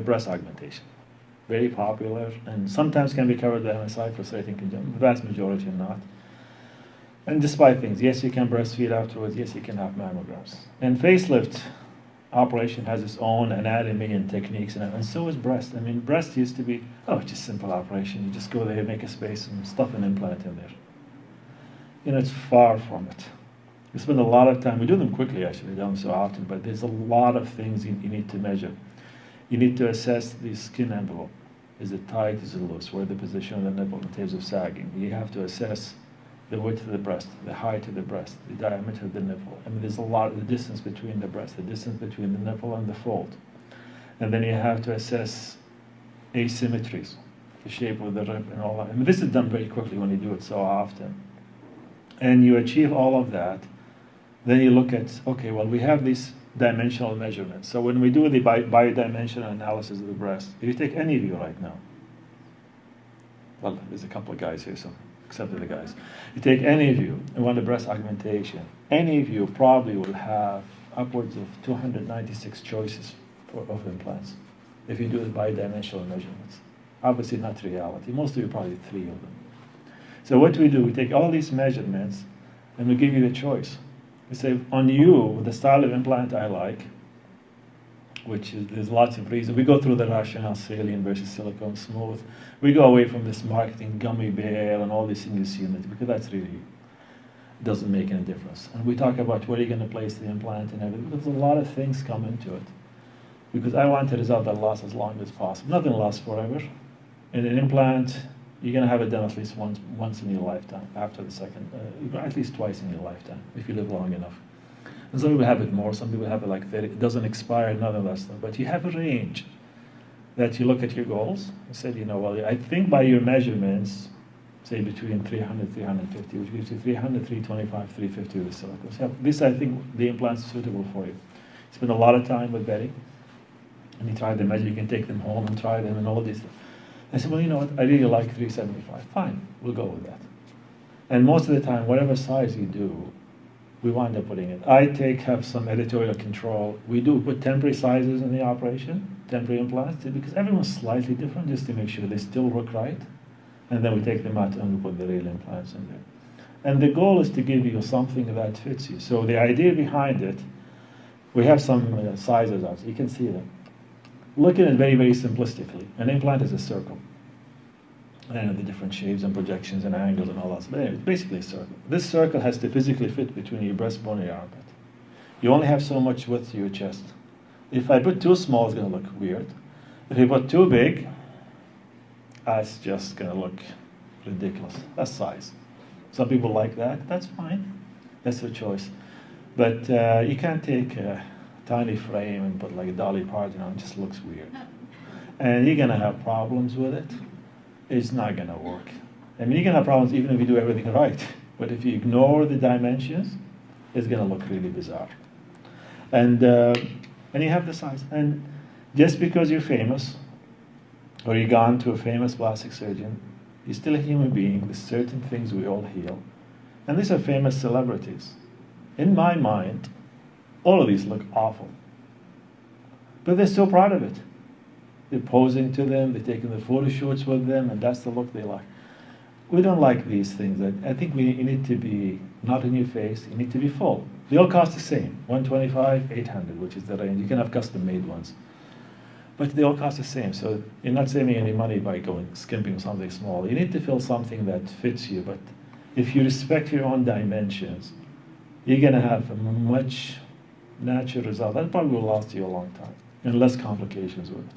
breast augmentation. Very popular, and sometimes can be covered by MSI for certain conditions, the vast majority are not. And despite things, yes, you can breastfeed afterwards, yes, you can have mammograms. And facelift operation has its own anatomy and techniques, and so is breast. I mean, breast used to be, oh, it's just simple operation. You just go there, make a space, and stuff an implant in there. You know, it's far from it. We spend a lot of time, we do them quickly actually, we don't so often, but there's a lot of things you need to measure. You need to assess the skin envelope. Is it tight, is it loose? Where the position of the nipple in terms of sagging? You have to assess the width of the breast, the height of the breast, the diameter of the nipple. I mean, there's a lot of the distance between the breast, the distance between the nipple and the fold. And then you have to assess asymmetries, the shape of the rib and all that. I mean, this is done very quickly when you do it so often. And you achieve all of that. Then you look at, okay, well, we have these dimensional measurements. So when we do the bidimensional analysis of the breast, if you take any view right now, well, there's a couple of guys here, so except for the guys. You take any view and want a breast augmentation, any view probably will have upwards of 296 choices of implants if you do the bidimensional measurements. Obviously not reality. Most of you probably 3 of them. So what we do, we take all these measurements and we give you the choice. We say, on you, the style of implant I like, which is, there's lots of reasons. We go through the rationale, saline versus silicone smooth. We go away from this marketing gummy bear and all these things you see in it, because that's really doesn't make any difference. And we talk about where you're going to place the implant and everything. There's a lot of things come into it. Because I want a result that lasts as long as possible. Nothing lasts forever. In an implant, you're going to have it done at least once in your lifetime, after the second, at least twice in your lifetime, if you live long enough. And some people have it more, some people have it like 30. It doesn't expire, none of that stuff. But you have a range that you look at your goals. You said, you know, well, I think by your measurements, say between 300, 350, which gives you 300, 325, 350 with the silicone. So this, I think, the implant's suitable for you. Spend a lot of time with Betty, and you try the measure. You can take them home and try them and all these things. I said, well, you know what, I really like 375. Fine, we'll go with that. And most of the time, whatever size you do, we wind up putting it. I have some editorial control. We do put temporary sizes in the operation, temporary implants, because everyone's slightly different, just to make sure they still work right. And then we take them out and we put the real implants in there. And the goal is to give you something that fits you. So the idea behind it, we have some sizes out, so you can see them. Look at it very, very simplistically. An implant is a circle. I know the different shapes and projections and angles and all that. But anyway, it's basically a circle. This circle has to physically fit between your breastbone and your armpit. You only have so much width to your chest. If I put too small, it's going to look weird. If you put too big, it's just going to look ridiculous. That's size. Some people like that. That's fine. That's their choice. But you can't take a tiny frame and put like a Dolly Parton on. It just looks weird. And you're going to have problems with it. It's not going to work. I mean, you're going to have problems even if you do everything right. But if you ignore the dimensions, it's going to look really bizarre. And you have the size. And just because you're famous, or you've gone to a famous plastic surgeon, you're still a human being. There's certain things we all heal. And these are famous celebrities. In my mind, all of these look awful. But they're so proud of it. They're posing to them, they're taking the photo shoots with them, and that's the look they like. We don't like these things. I think you need to be not in your face, you need to be full. They all cost the same, $125, $800, which is the range. You can have custom-made ones. But they all cost the same, so you're not saving any money by going skimping something small. You need to fill something that fits you, but if you respect your own dimensions, you're going to have a much natural result. That probably will last you a long time, and less complications with it.